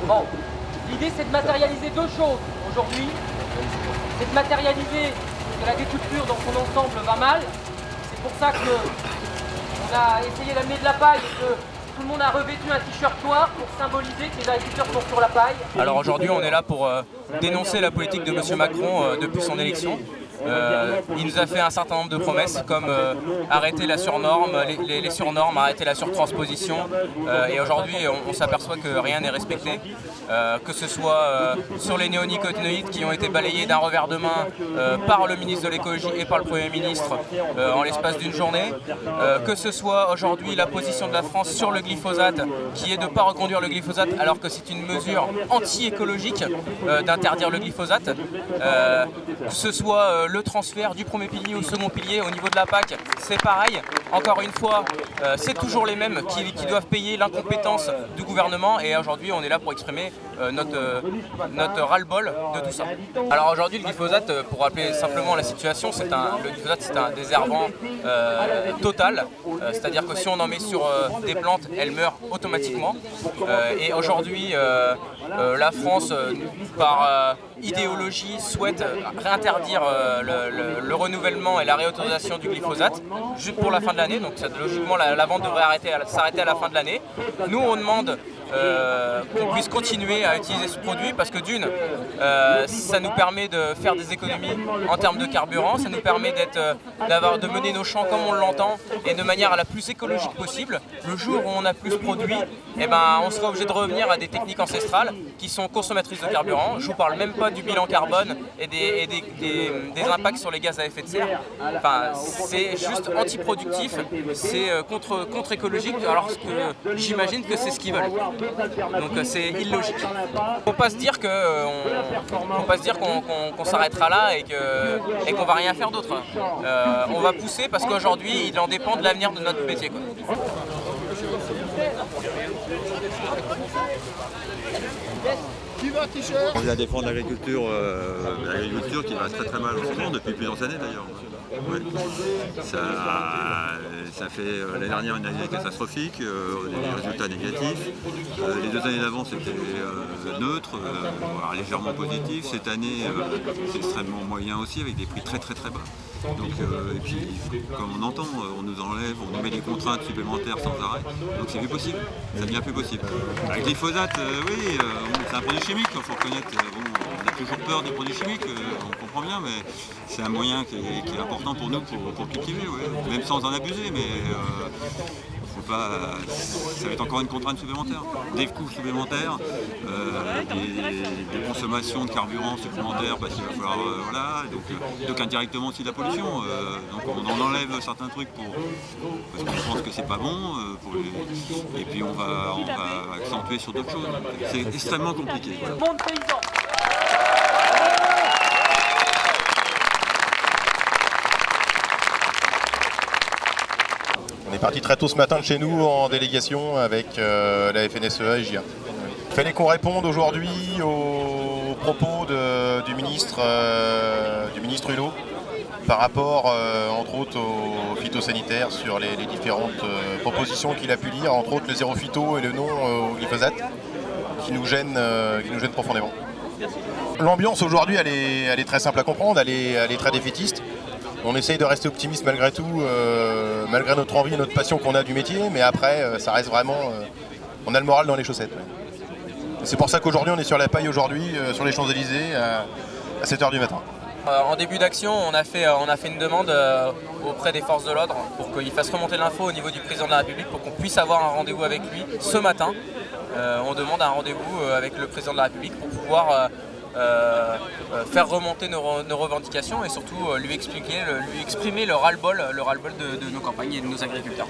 Bon, l'idée c'est de matérialiser deux choses aujourd'hui. C'est de matérialiser que l'agriculture dans son ensemble va mal. C'est pour ça qu'on a essayé d'amener de la paille et que tout le monde a revêtu un t-shirt noir pour symboliser que les agriculteurs sont sur la paille. Alors aujourd'hui on est là pour dénoncer la politique de M. Macron depuis son élection. Il nous a fait un certain nombre de promesses comme arrêter la surnorme, les surnormes, arrêter la surtransposition et aujourd'hui on s'aperçoit que rien n'est respecté, que ce soit sur les néonicotinoïdes qui ont été balayés d'un revers de main par le ministre de l'écologie et par le Premier ministre en l'espace d'une journée, que ce soit aujourd'hui la position de la France sur le glyphosate qui est de ne pas reconduire le glyphosate alors que c'est une mesure anti-écologique d'interdire le glyphosate, que ce soit le transfert du premier pilier au second pilier au niveau de la PAC, c'est pareil. Encore une fois, c'est toujours les mêmes qui doivent payer l'incompétence du gouvernement et aujourd'hui on est là pour exprimer notre ras-le-bol de tout ça. Alors aujourd'hui le glyphosate, pour rappeler simplement la situation, le glyphosate c'est un désherbant total, c'est-à-dire que si on en met sur des plantes, elles meurent automatiquement. Et aujourd'hui la France, par idéologie, souhaite réinterdire le renouvellement et la réautorisation du glyphosate juste pour la fin de l'année, donc logiquement la vente devrait s'arrêter à la fin de l'année. Nous on demande qu'on puisse continuer à utiliser ce produit parce que d'une, ça nous permet de faire des économies en termes de carburant, ça nous permet de mener nos champs comme on l'entend et de manière la plus écologique possible. Le jour où on a plus produit, eh ben, on sera obligé de revenir à des techniques ancestrales qui sont consommatrices de carburant. Je ne vous parle même pas du bilan carbone et des impacts sur les gaz à effet de serre. Enfin, c'est juste antiproductif, c'est contre-écologique alors que j'imagine que c'est ce qu'ils veulent. Donc c'est illogique. Faut pas se dire qu'on s'arrêtera là et qu'on va rien faire d'autre. On va pousser parce qu'aujourd'hui il en dépend de l'avenir de notre métier, quoi. On vient défendre l'agriculture qui va très très mal en ce moment, depuis plusieurs années d'ailleurs. Ouais. Ça fait l'année dernière une année catastrophique, des résultats négatifs. Les 2 années d'avant c'était neutre, légèrement positif. Cette année c'est extrêmement moyen aussi avec des prix très très très bas. Donc, et puis comme on entend, on nous enlève, on nous met des contraintes supplémentaires sans arrêt. Donc c'est plus possible, ça devient plus possible. Le glyphosate, oui, c'est un produit chimique, il faut reconnaître. On a toujours peur des produits chimiques, on comprend bien, mais c'est un moyen qui est important pour nous pour cultiver, ouais. Même sans en abuser, mais faut pas, ça va être encore une contrainte supplémentaire, des coûts supplémentaires, des consommations de carburant supplémentaires parce qu'il va falloir, voilà, donc indirectement aussi de la pollution. Donc on en enlève certains trucs parce qu'on pense que c'est pas bon, et puis on va accentuer sur d'autres choses. C'est extrêmement compliqué. Monde paysan. On est parti très tôt ce matin de chez nous en délégation avec la FNSEA et JA. Il fallait qu'on réponde aujourd'hui aux propos du ministre Hulot par rapport entre autres aux phytosanitaires sur les différentes propositions qu'il a pu lire, entre autres le zéro phyto et le non au glyphosate qui nous gênent profondément. L'ambiance aujourd'hui elle est très simple à comprendre, elle est très défaitiste. On essaye de rester optimiste malgré tout, malgré notre envie et notre passion qu'on a du métier, mais après, ça reste vraiment... on a le moral dans les chaussettes. C'est pour ça qu'aujourd'hui, on est sur la paille aujourd'hui, sur les Champs-Élysées, à 7 h du matin. En début d'action, on a fait une demande auprès des forces de l'ordre pour qu'il fasse remonter l'info au niveau du président de la République pour qu'on puisse avoir un rendez-vous avec lui ce matin. On demande un rendez-vous avec le président de la République pour pouvoir... faire remonter nos revendications et surtout lui exprimer le ras-le-bol de nos campagnes et de nos agriculteurs.